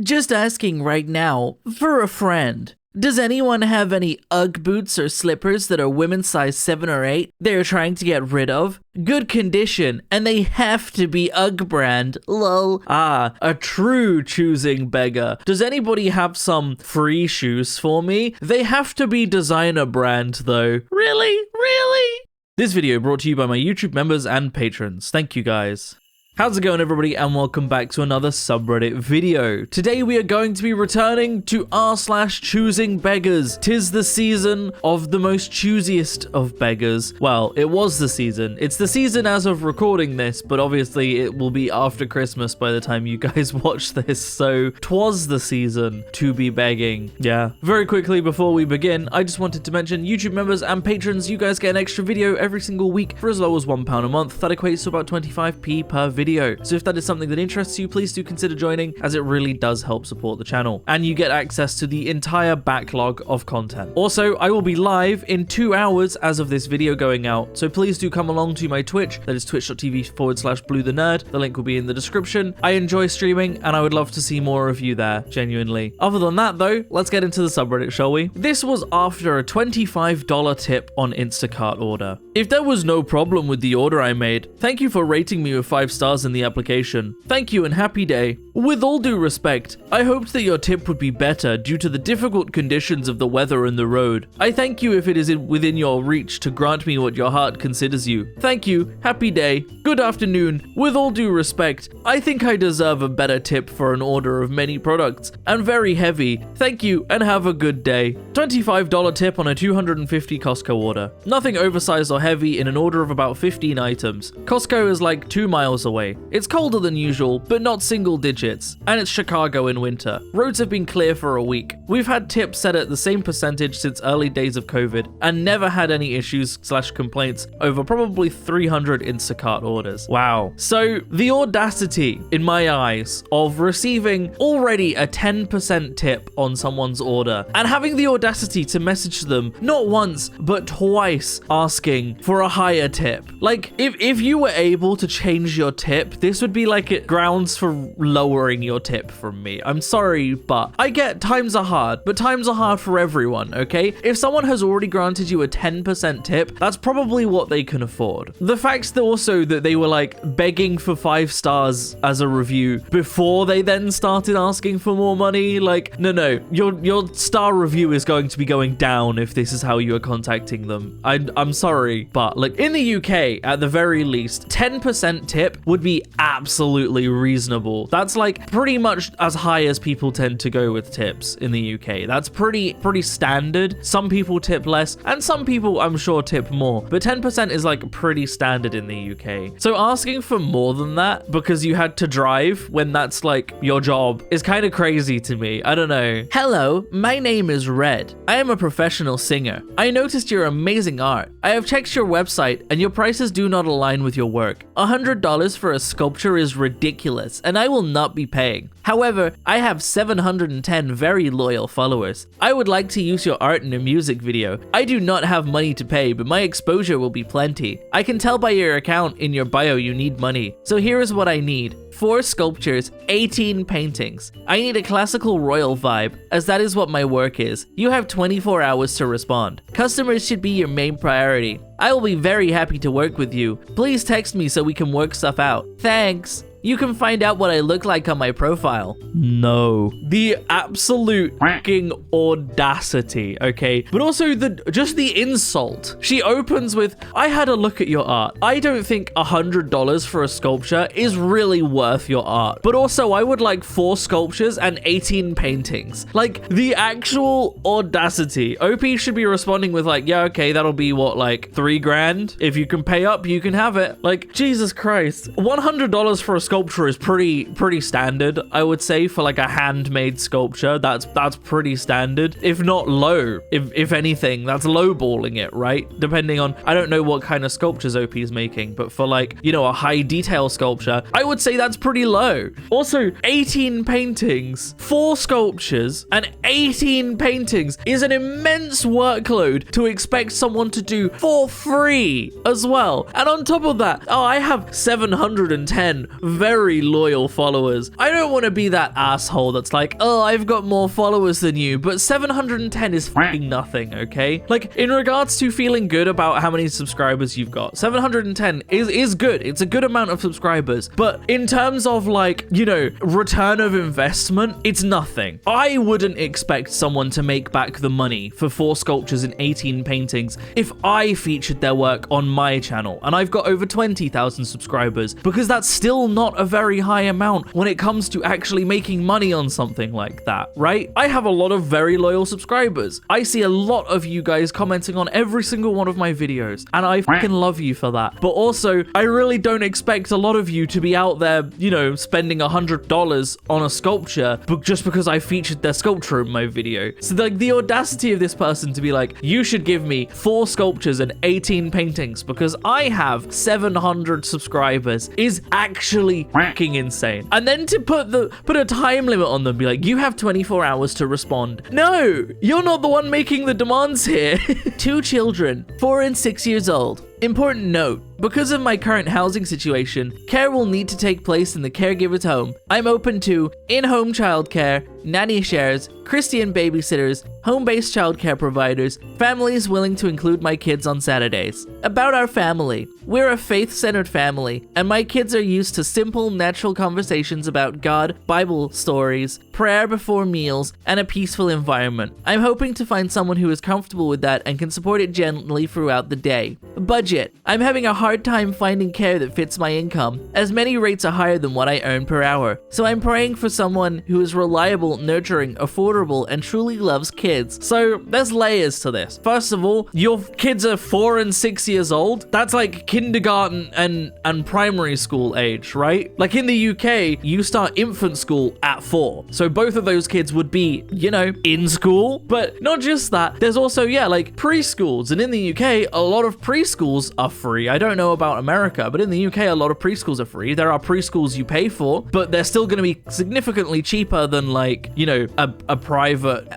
Just asking right now, for a friend. Does anyone have any UGG boots or slippers that are women's size 7 or 8 they're trying to get rid of? Good condition, and they have to be UGG brand, lol. Ah, a true choosing beggar. Does anybody have some free shoes for me? They have to be designer brand though. Really? Really? This video brought to you by my YouTube members and patrons. Thank you guys. How's it going, everybody, and welcome back to another subreddit video. Today we are going to be returning to r/ChoosingBeggars. 'Tis the season of the most choosiest of beggars. Well, it was the season. It's the season as of recording this, but obviously it will be after Christmas by the time you guys watch this, so 'twas the season to be begging. Yeah. Very quickly before we begin, I just wanted to mention YouTube members and patrons, you guys get an extra video every single week for as low as £1 a month. That equates to about 25p per video. So if that is something that interests you, please do consider joining, as it really does help support the channel. And you get access to the entire backlog of content. Also, I will be live in 2 hours as of this video going out, so please do come along to my Twitch. That is twitch.tv/BlueTheNerd. The link will be in the description. I enjoy streaming, and I would love to see more of you there, genuinely. Other than that, though, let's get into the subreddit, shall we? This was after a $25 tip on Instacart order. If there was no problem with the order I made, thank you for rating me with 5 stars in the application. Thank you and happy day. With all due respect, I hoped that your tip would be better due to the difficult conditions of the weather and the road. I thank you if it is within your reach to grant me what your heart considers you. Thank you, happy day, good afternoon. With all due respect, I think I deserve a better tip for an order of many products and very heavy. Thank you and have a good day. $25 tip on a 250 Costco order. Nothing oversized or heavy in an order of about 15 items. Costco is like 2 miles away. It's colder than usual, but not single digits, and it's Chicago in winter. Roads have been clear for a week. We've had tips set at the same percentage since early days of COVID, and never had any issues/complaints over probably 300 Instacart orders. Wow. So the audacity, in my eyes, of receiving already a 10% tip on someone's order, and having the audacity to message them not once, but twice asking for a higher tip. Like, if you were able to change your tip, this would be like grounds for lowering your tip from me. I'm sorry, but I get times are hard, but times are hard for everyone, okay? If someone has already granted you a 10% tip, that's probably what they can afford. The fact that also that they were like begging for 5 stars as a review before they then started asking for more money, like, no, your star review is going to be going down if this is how you are contacting them. I'm sorry, but like in the UK, at the very least, 10% tip would be absolutely reasonable. That's like pretty much as high as people tend to go with tips in the UK. That's pretty standard. Some people tip less, and some people I'm sure tip more, but 10% is like pretty standard in the UK. So asking for more than that because you had to drive when that's like your job is kind of crazy to me. I don't know. Hello, my name is Red. I am a professional singer. I noticed your amazing art. I have checked your website and your prices do not align with your work. $100 for a sculpture is ridiculous, and I will not be paying. However, I have 710 very loyal followers. I would like to use your art in a music video. I do not have money to pay, but my exposure will be plenty. I can tell by your account in your bio you need money. So here is what I need. 4 sculptures, 18 paintings. I need a classical royal vibe, as that is what my work is. You have 24 hours to respond. Customers should be your main priority. I will be very happy to work with you. Please text me so we can work stuff out. Thanks. You can find out what I look like on my profile. No. The absolute fucking audacity, okay? But also just the insult. She opens with, I had a look at your art. I don't think $100 for a sculpture is really worth your art. But also, I would like 4 sculptures and 18 paintings. Like, the actual audacity. OP should be responding with like, yeah, okay, that'll be what, like 3 grand? If you can pay up, you can have it. Like, Jesus Christ. $100 for a sculpture is pretty standard, I would say, for like a handmade sculpture. That's pretty standard, if not low. If anything, that's lowballing it, right? Depending on, I don't know what kind of sculptures OP is making, but for like, you know, a high detail sculpture, I would say that's pretty low. Also, 18 paintings, 4 sculptures, and 18 paintings is an immense workload to expect someone to do for free as well. And on top of that, oh, I have 710 very loyal followers. I don't want to be that asshole that's like, oh, I've got more followers than you, but 710 is fucking nothing, okay? Like, in regards to feeling good about how many subscribers you've got, 710 is good. It's a good amount of subscribers, but in terms of like, you know, return of investment, it's nothing. I wouldn't expect someone to make back the money for 4 sculptures and 18 paintings if I featured their work on my channel, and I've got over 20,000 subscribers, because that's still not a very high amount when it comes to actually making money on something like that, right? I have a lot of very loyal subscribers. I see a lot of you guys commenting on every single one of my videos, and I fucking love you for that. But also, I really don't expect a lot of you to be out there, you know, spending $100 on a sculpture just because I featured their sculpture in my video. So like the audacity of this person to be like, you should give me 4 sculptures and 18 paintings because I have 700 subscribers is actually fucking insane. And then to put a time limit on them, be like, you have 24 hours to respond. No, you're not the one making the demands here. 2 children, 4 and 6 years old. Important note, because of my current housing situation, care will need to take place in the caregiver's home. I'm open to in-home childcare, nanny shares, Christian babysitters, home-based childcare providers, families willing to include my kids on Saturdays. About our family, we're a faith-centered family, and my kids are used to simple, natural conversations about God, Bible stories, prayer before meals, and a peaceful environment. I'm hoping to find someone who is comfortable with that and can support it gently throughout the day. Budget. I'm having a hard time finding care that fits my income, as many rates are higher than what I earn per hour. So I'm praying for someone who is reliable, nurturing, affordable, and truly loves kids. So there's layers to this. First of all, your kids are 4 and 6 years old. That's like kindergarten and primary school age, right? Like in the UK, you start infant school at 4. So both of those kids would be, you know, in school. But not just that, there's also, yeah, like preschools. And in the UK, a lot of preschools are free. I don't know about America, but in the UK, a lot of preschools are free. There are preschools you pay for, but they're still going to be significantly cheaper than like, you know, a private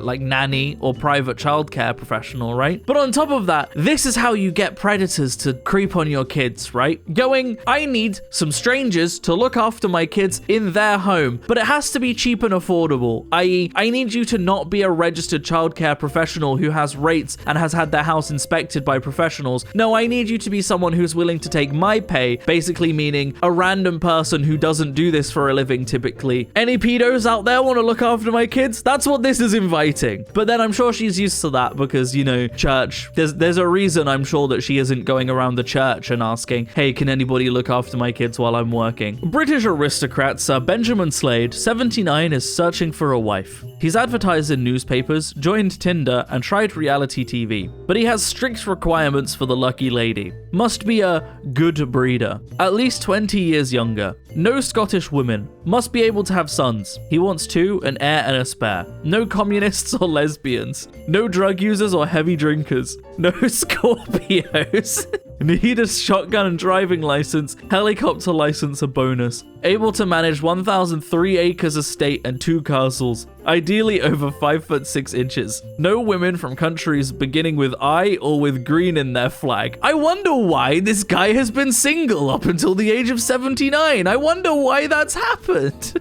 like nanny or private childcare professional, right? But on top of that, this is how you get predators to creep on your kids, right? Going, I need some strangers to look after my kids in their home, but it has to be cheap and affordable, i.e. I need you to not be a registered childcare professional who has rates and has had their house inspected by professionals. No, I need you to be someone who's willing to take my pay, basically meaning a random person who doesn't do this for a living typically. Any pedos out there want to look after my kids? That's what this is inviting. But then I'm sure she's used to that because, you know, church. There's a reason I'm sure that she isn't going around the church and asking, hey, can anybody look after my kids while I'm working? British aristocrat Sir Benjamin Slade, 79, is searching for a wife. He's advertised in newspapers, joined Tinder, and tried reality TV. But he has strict requirements for the lucky lady. Must be a good breeder. At least 20 years younger. No Scottish women. Must be able to have sons. He wants 2, an heir and a spare. No communists or lesbians. No drug users or heavy drinkers. No Scorpios. Need a shotgun and driving license. Helicopter license a bonus. Able to manage 1,003 acres estate and 2 castles. Ideally over 5'6". No women from countries beginning with I or with green in their flag. I wonder why this guy has been single up until the age of 79. I wonder why that's happened.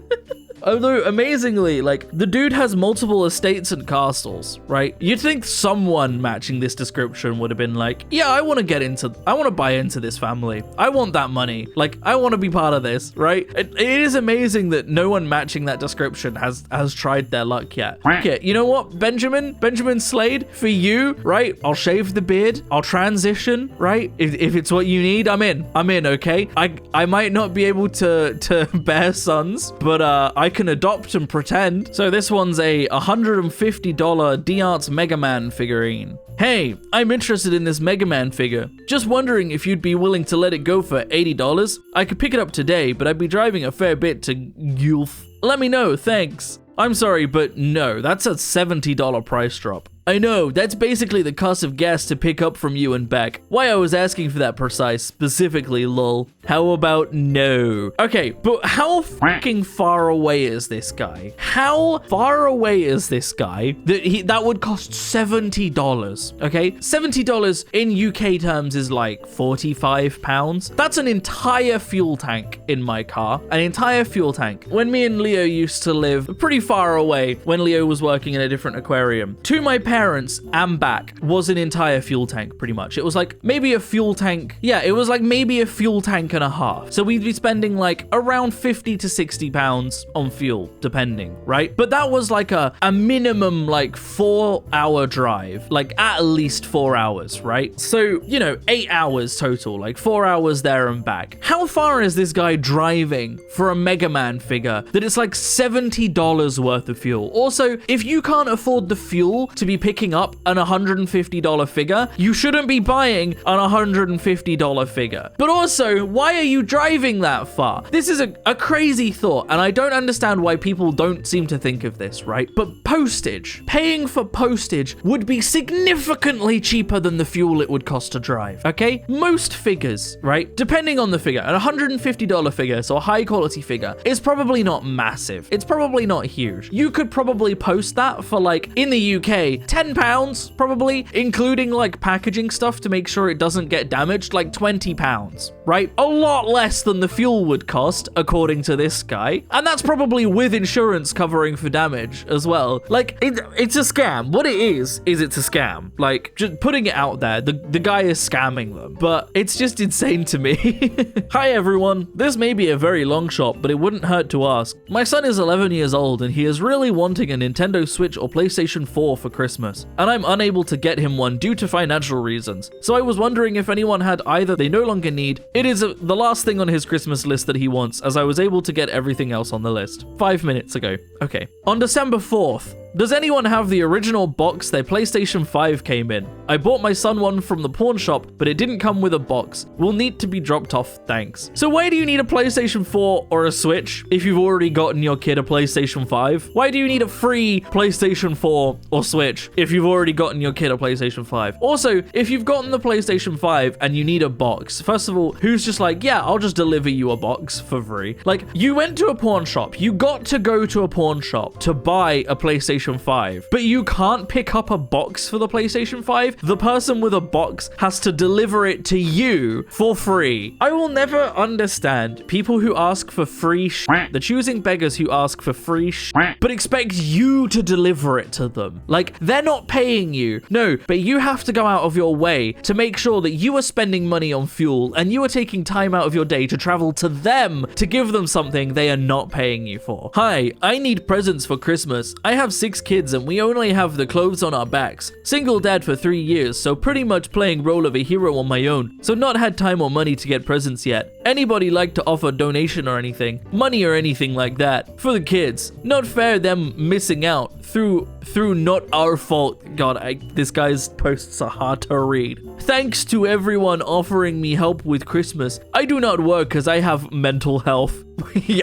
Although, amazingly, like, the dude has multiple estates and castles, right? You'd think someone matching this description would have been like, yeah, I want to buy into this family. I want that money. Like, I want to be part of this, right? It is amazing that no one matching that description has tried their luck yet. Okay, you know what, Benjamin Slade, for you, right? I'll shave the beard. I'll transition, right? If it's what you need, I'm in, okay? I might not be able to bear sons, but I can adopt and pretend. So this one's a $150 D-Arts Mega Man figurine. Hey, I'm interested in this Mega Man figure. Just wondering if you'd be willing to let it go for $80. I could pick it up today, but I'd be driving a fair bit to Gulf. Let me know, thanks. I'm sorry, but no, that's a $70 price drop. I know, that's basically the cost of gas to pick up from you and back. Why I was asking for that precise specifically, lol. How about no? Okay, but how fucking far away is this guy? How far away is this guy that would cost $70, okay? $70 in UK terms is like 45 pounds. That's an entire fuel tank in my car, an entire fuel tank. When me and Leo used to live pretty far away, when Leo was working in a different aquarium, to my parents and back was an entire fuel tank pretty much. It was like maybe a fuel tank. Yeah, it was like maybe a fuel tank and a half. So we'd be spending like around 50 to 60 pounds on fuel, depending, right? But that was like a minimum like 4-hour drive, like at least 4 hours, right? So, you know, 8 hours total, like 4 hours there and back. How far is this guy driving for a Mega Man figure that it's like $70 worth of fuel? Also, if you can't afford the fuel to be picking up an $150 figure, you shouldn't be buying an $150 figure. But also, why are you driving that far? This is a crazy thought, and I don't understand why people don't seem to think of this, right? But postage, paying for postage would be significantly cheaper than the fuel it would cost to drive, okay? Most figures, right? Depending on the figure, an $150 figure, so a high quality figure, is probably not massive. It's probably not huge. You could probably post that for like, in the UK, 10 pounds, probably, including like packaging stuff to make sure it doesn't get damaged, like 20 pounds, right? A lot less than the fuel would cost, according to this guy. And that's probably with insurance covering for damage as well. Like, it's a scam. What it is it's a scam. Like, just putting it out there, the guy is scamming them. But it's just insane to me. Hi everyone. This may be a very long shot, but it wouldn't hurt to ask. My son is 11 years old and he is really wanting a Nintendo Switch or PlayStation 4 for Christmas, and I'm unable to get him one due to financial reasons. So I was wondering if anyone had either they no longer need. It is the last thing on his Christmas list that he wants, as I was able to get everything else on the list 5 minutes ago. Okay. On December 4th, does anyone have the original box their PlayStation 5 came in? I bought my son one from the pawn shop, but it didn't come with a box. Will need to be dropped off, thanks. So why do you need a PlayStation 4 or a Switch if you've already gotten your kid a PlayStation 5? Why do you need a free PlayStation 4 or Switch if you've already gotten your kid a PlayStation 5? Also, if you've gotten the PlayStation 5 and you need a box, first of all, who's just like, yeah, I'll just deliver you a box for free? Like, you went to a pawn shop, you got to go to a pawn shop to buy a PlayStation 5, but you can't pick up a box for the PlayStation 5. The person with a box has to deliver it to you for free. I will never understand people who ask for free the choosing beggars who ask for free but expect you to deliver it to them. Like, they're not paying you. No, but you have to go out of your way to make sure that you are spending money on fuel and you are taking time out of your day to travel to them to give them something they are not paying you for. Hi, I need presents for Christmas. I have 6 kids and we only have the clothes on our backs. Single dad for 3 years, so pretty much playing role of a hero on my own. So not had time or money to get presents yet. Anybody like to offer donation or anything? Money or anything like that? For the kids. Not fair them missing out through not our fault. God, this guy's posts are hard to read. Thanks to everyone offering me help with Christmas. I do not work because I have mental health.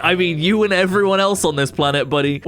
I mean, you and everyone else on this planet, buddy.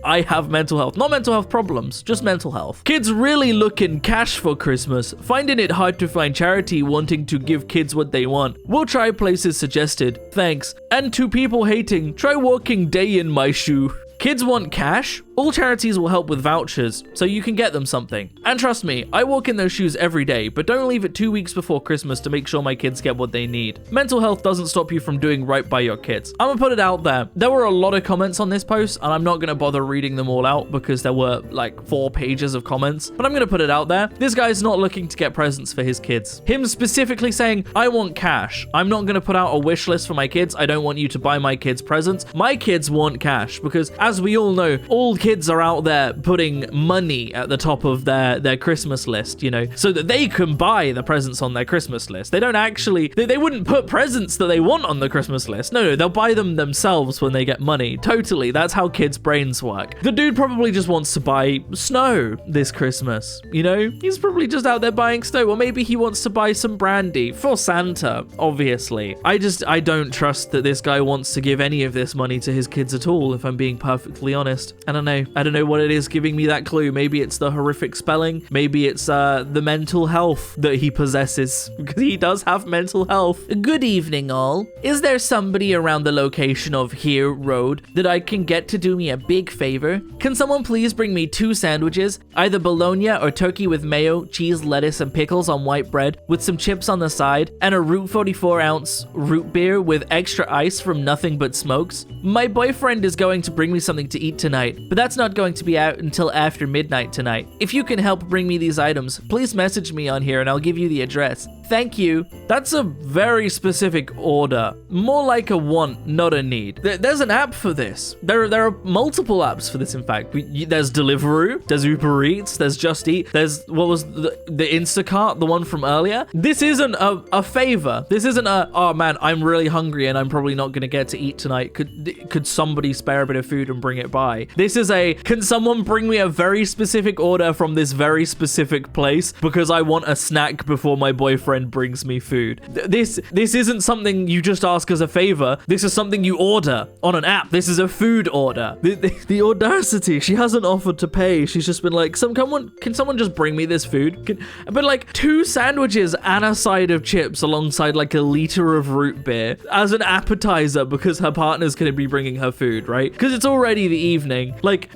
I have mental health. Not mental health problems, just mental health. Kids really looking cash for Christmas. Finding it hard to find charity wanting to give kids what they want. We'll try places suggested. Thanks. And to people hating, try walking day in my shoe. Kids want cash? All charities will help with vouchers, so you can get them something. And trust me, I walk in those shoes every day, but don't leave it 2 weeks before Christmas to make sure my kids get what they need. Mental health doesn't stop you from doing right by your kids. I'm gonna put it out there. There were a lot of comments on this post, and I'm not gonna bother reading them all out because there were like 4 pages of comments, but I'm gonna put it out there. This guy's not looking to get presents for his kids. Him specifically saying, I want cash. I'm not gonna put out a wish list for my kids. I don't want you to buy my kids presents. My kids want cash because, as we all know, all kids are out there putting money at the top of their Christmas list, you know, so that they can buy the presents on their Christmas list. They don't actually, they wouldn't put presents that they want on the Christmas list. No, they'll buy them themselves when they get money. Totally, that's how kids' brains work. The dude probably just wants to buy snow this Christmas, you know? He's probably just out there buying snow, or maybe he wants to buy some brandy for Santa, obviously. I don't trust that this guy wants to give any of this money to his kids at all, if I'm being perfectly perfectly honest. I don't know what it is giving me that clue. Maybe it's the horrific spelling. Maybe it's the mental health that he possesses, because he does have mental health. Good evening, all. Is there somebody around the location of Here Road that I can get to do me a big favor? Can someone please bring me 2 sandwiches, either bologna or turkey with mayo, cheese, lettuce, and pickles on white bread with some chips on the side, and a Root 44-ounce root beer with extra ice from Nothing But Smokes? My boyfriend is going to bring me something to eat tonight, but that's not going to be out until after midnight tonight. If you can help bring me these items, please message me on here and I'll give you the address. Thank you. That's a very specific order. More like a want, not a need. There's an app for this. There are multiple apps for this, in fact. There's Deliveroo, there's Uber Eats, there's Just Eat, there's, what was the Instacart, the one from earlier? This isn't a favor. This isn't a, oh man, I'm really hungry and I'm probably not gonna get to eat tonight. Could somebody spare a bit of food and bring it by? This is a, can someone bring me a very specific order from this very specific place because I want a snack before my boyfriend brings me food. This isn't something you just ask as a favor. This is something you order on an app. This is a food order. The audacity. She hasn't offered to pay. She's just been like, can someone just bring me this food? But like 2 sandwiches and a side of chips alongside like a liter of root beer as an appetizer because her partner's going to be bringing her food, right? Because it's already the evening. Like,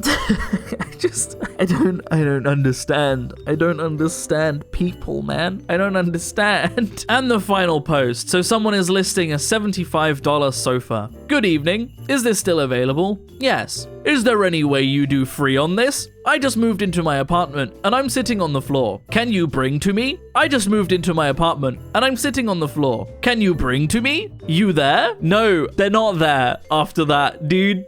I don't understand. I don't understand people, man. I don't understand. And the final post. So someone is listing a $75 sofa. Good evening. Is this still available? Yes. Is there any way you do free on this? I just moved into my apartment and I'm sitting on the floor. Can you bring to me? I just moved into my apartment and I'm sitting on the floor. Can you bring to me? You there? No, they're not there after that, dude.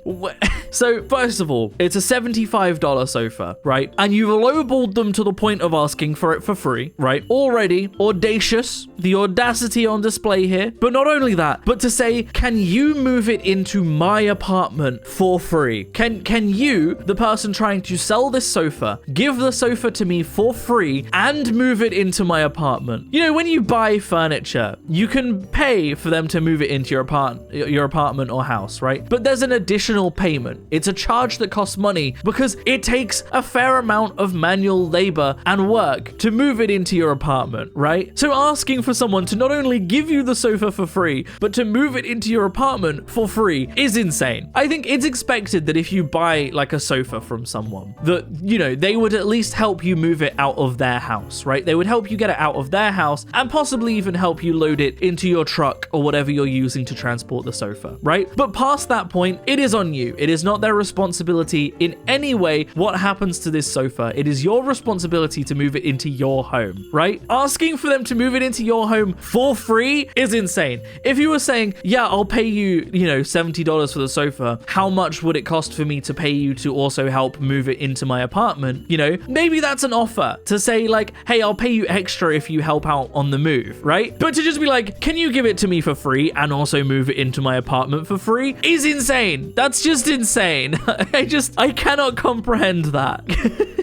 So first of all, it's a $75 sofa, right? And you've lowballed them to the point of asking for it for free, right? Already audacious, the audacity on display here. But not only that, but to say, can you move it into my apartment for free? Can you, the person trying to sell this sofa, give the sofa to me for free and move it into my apartment? You know, when you buy furniture, you can pay for them to move it into your apartment or house, right? But there's an additional payment. It's a charge that costs money because it takes a fair amount of manual labor and work to move it into your apartment, right? So asking for someone to not only give you the sofa for free, but to move it into your apartment for free is insane. I think it's expected that if you buy like a sofa from someone, that, you know, they would at least help you move it out of their house, right? They would help you get it out of their house and possibly even help you load it into your truck or whatever you're using to transport the sofa, right? But past that point, it is on you. It is not their responsibility in any way what happens to this sofa. It is your responsibility to move it into your home, right? Asking for them to move it into your home for free is insane. If you were saying, yeah, I'll pay you, you know, $70 for the sofa, how much would it cost for me to pay you to also help move it into my apartment? You know, maybe that's an offer to say like, hey, I'll pay you extra if you help out on the move, right? But to just be like, can you give it to me for free and also move it into my apartment for free is insane. That's just insane. I cannot comprehend that.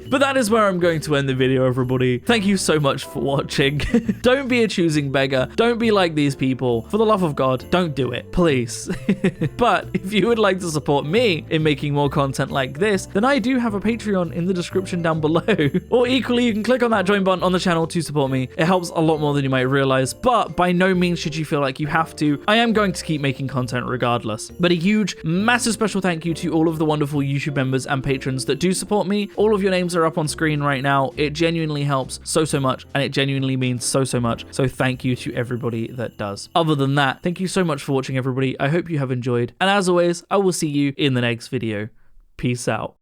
But that is where I'm going to end the video, everybody. Thank you so much for watching. Don't be a choosing beggar. Don't be like these people. For the love of God, don't do it, please. But if you would like to support me in making more content like this, then I do have a Patreon in the description down below. Or equally, you can click on that join button on the channel to support me. It helps a lot more than you might realize, but by no means should you feel like you have to. I am going to keep making content regardless. But a huge, massive special thank you to all of the wonderful YouTube members and patrons that do support me. All of your names are up on screen right now. It genuinely helps so much, and it genuinely means so much. So thank you to everybody that does. Other than that, thank you so much for watching, everybody. I hope you have enjoyed, and as always, I will see you in the next video. Peace out.